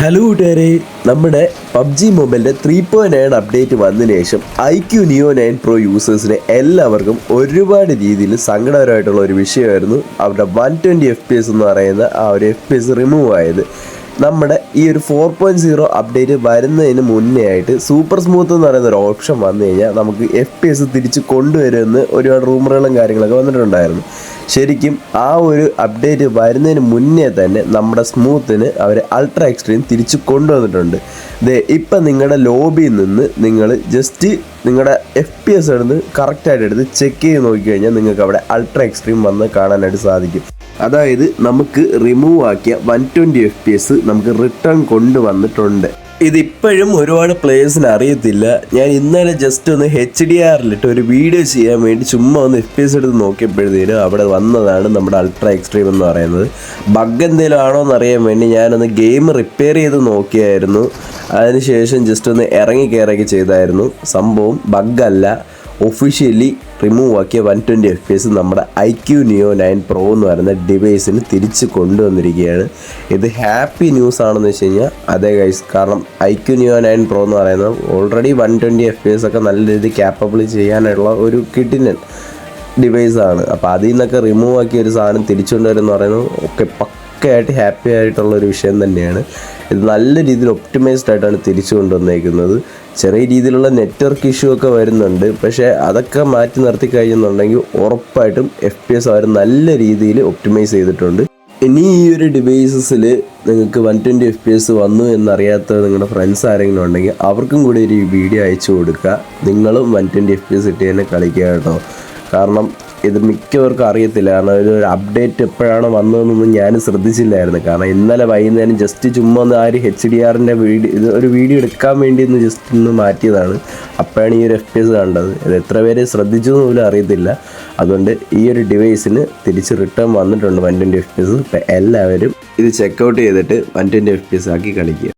Hello കൂട്ടുകാരെ, നമ്മുടെ PUBG മൊബൈലിൻ്റെ 3.9 അപ്ഡേറ്റ് വന്നതിന് ശേഷം IQ Neo 9 Pro യൂസേഴ്സിനെ എല്ലാവർക്കും ഒരുപാട് രീതിയിൽ സങ്കടകരമായിട്ടുള്ള ഒരു വിഷയമായിരുന്നു അവരുടെ 120 FPS എന്ന് പറയുന്ന ആ ഒരു FPS റിമൂവ് ആയത്. നമ്മുടെ ഈ ഒരു 4.0 അപ്ഡേറ്റ് വരുന്നതിന് മുന്നേ ആയിട്ട് സൂപ്പർ സ്മൂത്ത് എന്ന് പറയുന്ന ഒരു ഓപ്ഷൻ വന്നു കഴിഞ്ഞാൽ നമുക്ക് FPS തിരിച്ച് കൊണ്ടുവരുമെന്ന് ഒരുപാട് റൂമറുകളും കാര്യങ്ങളൊക്കെ വന്നിട്ടുണ്ടായിരുന്നു. ശരിക്കും ആ ഒരു അപ്ഡേറ്റ് വരുന്നതിന് മുന്നേ തന്നെ നമ്മുടെ സ്മൂത്തിന് അവർ അൾട്രാ എക്സ്ട്രീം തിരിച്ച് കൊണ്ടുവന്നിട്ടുണ്ട്. ഇപ്പം നിങ്ങളുടെ ലോബിയിൽ നിന്ന് നിങ്ങൾ ജസ്റ്റ് നിങ്ങളുടെ FPS എടുത്ത് കറക്റ്റായിട്ട് എടുത്ത് ചെക്ക് ചെയ്ത് നോക്കിക്കഴിഞ്ഞാൽ നിങ്ങൾക്ക് അവിടെ അൾട്രാ എക്സ്ട്രീം വന്ന് കാണാനായിട്ട് സാധിക്കും. അതായത് നമുക്ക് റിമൂവ് ആക്കിയ 120 FPS നമുക്ക് റിട്ടേൺ കൊണ്ടുവന്നിട്ടുണ്ട്. ഇതിപ്പോഴും ഒരുപാട് പ്ലേയേഴ്സിന് അറിയത്തില്ല. ഞാൻ ഇന്നലെ ജസ്റ്റ് ഒന്ന് HDR-ലിട്ട് ഒരു വീഡിയോ ചെയ്യാൻ വേണ്ടി ചുമ്മാ ഒന്ന് FPS എടുത്ത് നോക്കിയപ്പോഴത്തേനും അവിടെ വന്നതാണ് നമ്മുടെ അൾട്രാ എക്സ്ട്രീം എന്ന് പറയുന്നത്. ബഗ് എന്തെങ്കിലും ആണോ എന്നറിയാൻ വേണ്ടി ഞാനൊന്ന് ഗെയിം റിപ്പയർ ചെയ്ത് നോക്കിയായിരുന്നു. അതിനുശേഷം ജസ്റ്റ് ഒന്ന് ഇറങ്ങി കയറൊക്കെ ചെയ്തായിരുന്നു. സംഭവം ബഗ്ഗല്ല, ഒഫീഷ്യലി റിമൂവ് ആക്കിയ 120 FPS നമ്മുടെ IQ Neo 9 Pro എന്ന് പറയുന്ന ഡിവൈസിന് തിരിച്ച് കൊണ്ടുവന്നിരിക്കുകയാണ്. ഇത് ഹാപ്പി ന്യൂസ് ആണെന്ന് വെച്ച് കഴിഞ്ഞാൽ അതേ ഗൈസ്, കാരണം IQ Neo 9 Pro എന്ന് പറയുന്നത് ഓൾറെഡി 120 FPS ഒക്കെ നല്ല രീതിയിൽ ക്യാപ്പബിൾ ചെയ്യാനുള്ള ഒരു കിടിലൻ ഡിവൈസാണ്. അപ്പോൾ അതിൽ നിന്നൊക്കെ റിമൂവ് ആക്കിയ ഒരു സാധനം തിരിച്ചുകൊണ്ടുവരുമെന്ന് പറയുന്നത് ഒക്കെ പക്കയായിട്ട് ഹാപ്പി ആയിട്ടുള്ളൊരു വിഷയം തന്നെയാണ്. ഇത് നല്ല രീതിയിൽ ഒപ്റ്റിമൈസ്ഡ് ആയിട്ടാണ് തിരിച്ചു കൊണ്ടുവന്നേക്കുന്നത്. ചെറിയ രീതിയിലുള്ള നെറ്റ്വർക്ക് ഇഷ്യൂ ഒക്കെ വരുന്നുണ്ട്, പക്ഷേ അതൊക്കെ മാറ്റി നിർത്തി കഴിഞ്ഞെന്നുണ്ടെങ്കിൽ ഉറപ്പായിട്ടും FPS അവർ നല്ല രീതിയിൽ ഒപ്റ്റിമൈസ് ചെയ്തിട്ടുണ്ട്. ഇനി ഈ ഒരു ഡിവൈസസിൽ നിങ്ങൾക്ക് 120 FPS വന്നു എന്നറിയാത്ത നിങ്ങളുടെ ഫ്രണ്ട്സ് ആരെങ്കിലും ഉണ്ടെങ്കിൽ അവർക്കും കൂടി ഒരു വീഡിയോ അയച്ചു കൊടുക്കുക. നിങ്ങളും 120 FPS ഇട്ട് തന്നെ കളിക്കുക കേട്ടോ. കാരണം ഇത് മിക്കവർക്കും അറിയത്തില്ല. കാരണം ഒരു അപ്ഡേറ്റ് എപ്പോഴാണ് വന്നതെന്നൊന്നും ഞാൻ ശ്രദ്ധിച്ചില്ലായിരുന്നു. കാരണം ഇന്നലെ വൈകുന്നേരം ജസ്റ്റ് ചുമ്മാ ഒന്ന് ആ ഒരു HDR-ൻ്റെ ഒരു വീഡിയോ എടുക്കാൻ വേണ്ടി ഒന്ന് ജസ്റ്റ് ഒന്ന് മാറ്റിയതാണ്. അപ്പോഴാണ് ഈ ഒരു FPS കണ്ടത്. ഇത് എത്ര പേര് ശ്രദ്ധിച്ചു എന്ന് പോലും അറിയത്തില്ല. അതുകൊണ്ട് ഈ ഒരു ഡിവൈസിന് തിരിച്ച് റിട്ടേൺ വന്നിട്ടുണ്ട് 120 FPS. ഇപ്പം എല്ലാവരും ഇത് ചെക്കൗട്ട് ചെയ്തിട്ട് 120 FPS ആക്കി കളിക്കുക.